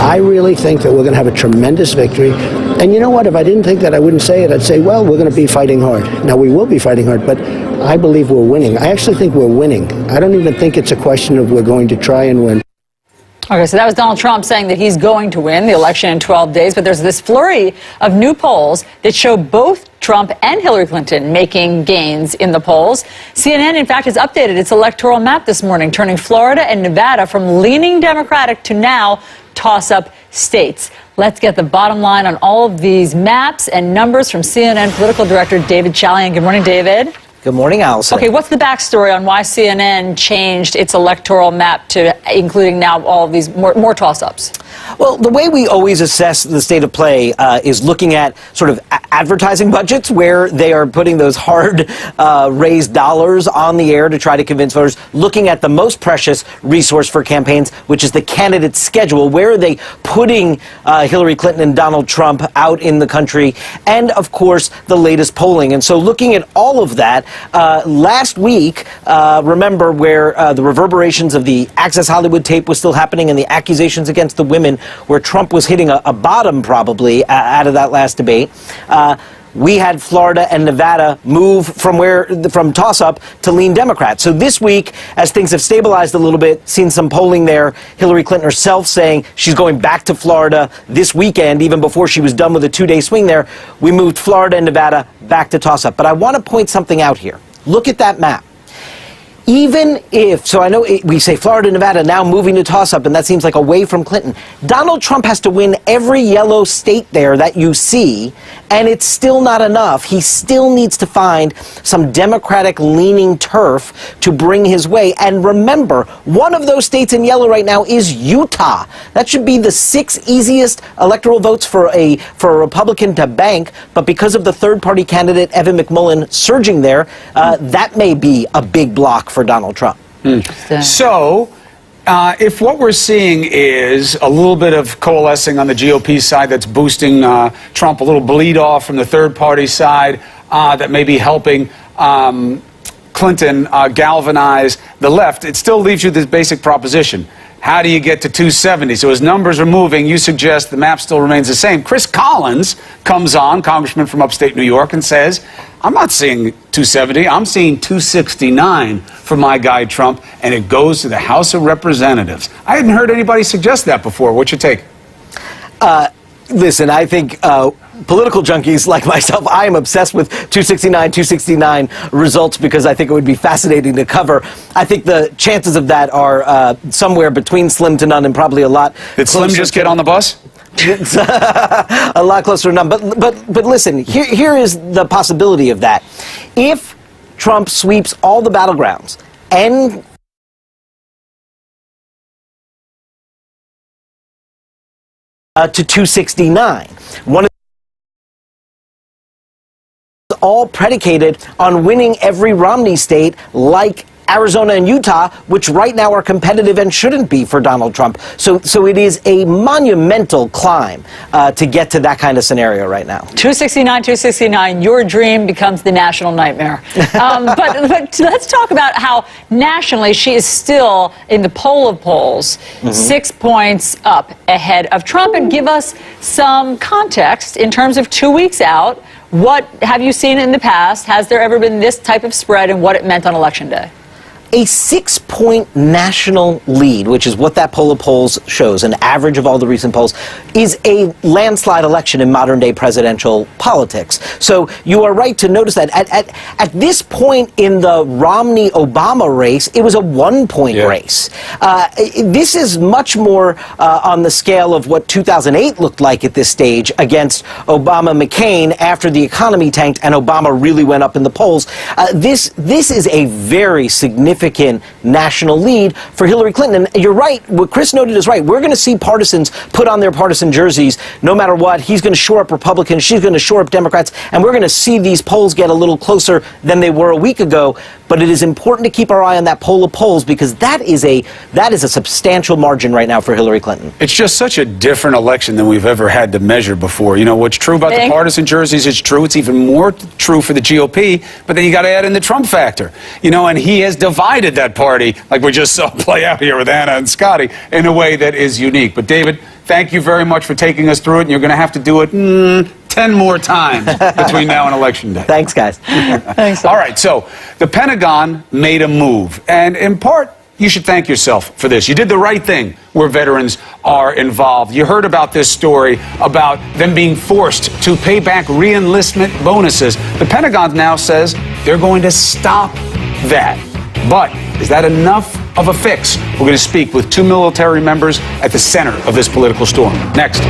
I really think that we're going to have a tremendous victory. And you know what? If I didn't think that, I wouldn't say it. I'd say, well, we're going to be fighting hard. Now, we will be fighting hard, but I believe we're winning. I actually think we're winning. I don't even think it's a question of we're going to try and win. Okay, so that was Donald Trump saying that he's going to win the election in 12 days. But there's this flurry of new polls that show both Trump and Hillary Clinton making gains in the polls. CNN, in fact, has updated its electoral map this morning, turning Florida and Nevada from leaning Democratic to now toss-up states. Let's get the bottom line on all of these maps and numbers from CNN political director David Chalian. Good morning, David. Good morning, Allison. Okay, what's the backstory on why CNN changed its electoral map to including now all of these more toss-ups? Well, the way we always assess the state of play is looking at sort of advertising budgets where they are putting those hard raised dollars on the air to try to convince voters, looking at the most precious resource for campaigns, which is the candidate schedule. Where are they putting Hillary Clinton and Donald Trump out in the country? And, of course, the latest polling. And so looking at all of that, last week, remember where the reverberations of the Access Hollywood tape was still happening and the accusations against the women, where Trump was hitting a bottom probably out of that last debate. We had Florida and Nevada move from toss-up to lean Democrat. So this week, as things have stabilized a little bit, seen some polling there, Hillary Clinton herself saying she's going back to Florida this weekend, even before she was done with a two-day swing there. We moved Florida and Nevada back to toss-up. But I want to point something out here. Look at that map. Even if, so I know we say Florida, Nevada now moving to toss-up, and that seems like away from Clinton. Donald Trump has to win every yellow state there that you see, and it's still not enough. He still needs to find some Democratic-leaning turf to bring his way. And remember, one of those states in yellow right now is Utah. That should be the 6th easiest electoral votes for a Republican to bank, but because of the third-party candidate, Evan McMullin, surging there, that may be a big block for Donald Trump. So, if what we're seeing is a little bit of coalescing on the GOP side that's boosting Trump, a little bleed off from the third-party side that may be helping Clinton galvanize the left, it still leaves you this basic proposition. How do you get to 270? So as numbers are moving, you suggest the map still remains the same. Chris Collins comes on, congressman from upstate New York, and says, I'm not seeing 270, I'm seeing 269 for my guy Trump, and it goes to the House of Representatives. I hadn't heard anybody suggest that before. What's your take? Listen, I think political junkies like myself, I am obsessed with 269 results because I think it would be fascinating to cover. I think the chances of that are somewhere between slim to none and probably a lot. Did Slim just get on the bus? It's a lot closer to none. But listen, here is the possibility of that. If Trump sweeps all the battlegrounds and to 269, one of all predicated on winning every Romney state like Arizona and Utah, which right now are competitive and shouldn't be for Donald Trump. So it is a monumental climb to get to that kind of scenario right now. 269, your dream becomes the national nightmare. But let's talk about how nationally she is still in the poll of polls, 6 points up ahead of Trump. And give us some context in terms of 2 weeks out. What have you seen in the past? Has there ever been this type of spread and what it meant on Election Day? A 6-point national lead, which is what that poll of polls shows, an average of all the recent polls, is a landslide election in modern-day presidential politics. So you are right to notice that. At this point in the Romney-Obama race, it was a 1-point race. This is much more on the scale of what 2008 looked like at this stage against Obama-McCain after the economy tanked and Obama really went up in the polls. This is a very significant national lead for Hillary Clinton. And you're right, what Chris noted is right. We're going to see partisans put on their partisan jerseys no matter what. He's going to shore up Republicans, she's going to shore up Democrats, and we're going to see these polls get a little closer than they were a week ago. But it is important to keep our eye on that poll of polls because that is a substantial margin right now for Hillary Clinton. It's just such a different election than we've ever had to measure before. You know, what's true about the partisan jerseys is true. It's even more true for the GOP. But then you got to add in the Trump factor. You know, and he has divided that party, like we just saw play out here with Anna and Scotty, in a way that is unique. But David, thank you very much for taking us through it, and you're going to have to do it 10 more times between now and Election Day. Thanks, guys. Thanks. All right, so the Pentagon made a move, and in part, you should thank yourself for this. You did the right thing where veterans are involved. You heard about this story about them being forced to pay back re-enlistment bonuses. The Pentagon now says they're going to stop that. But is that enough of a fix? We're going to speak with two military members at the center of this political storm. Next.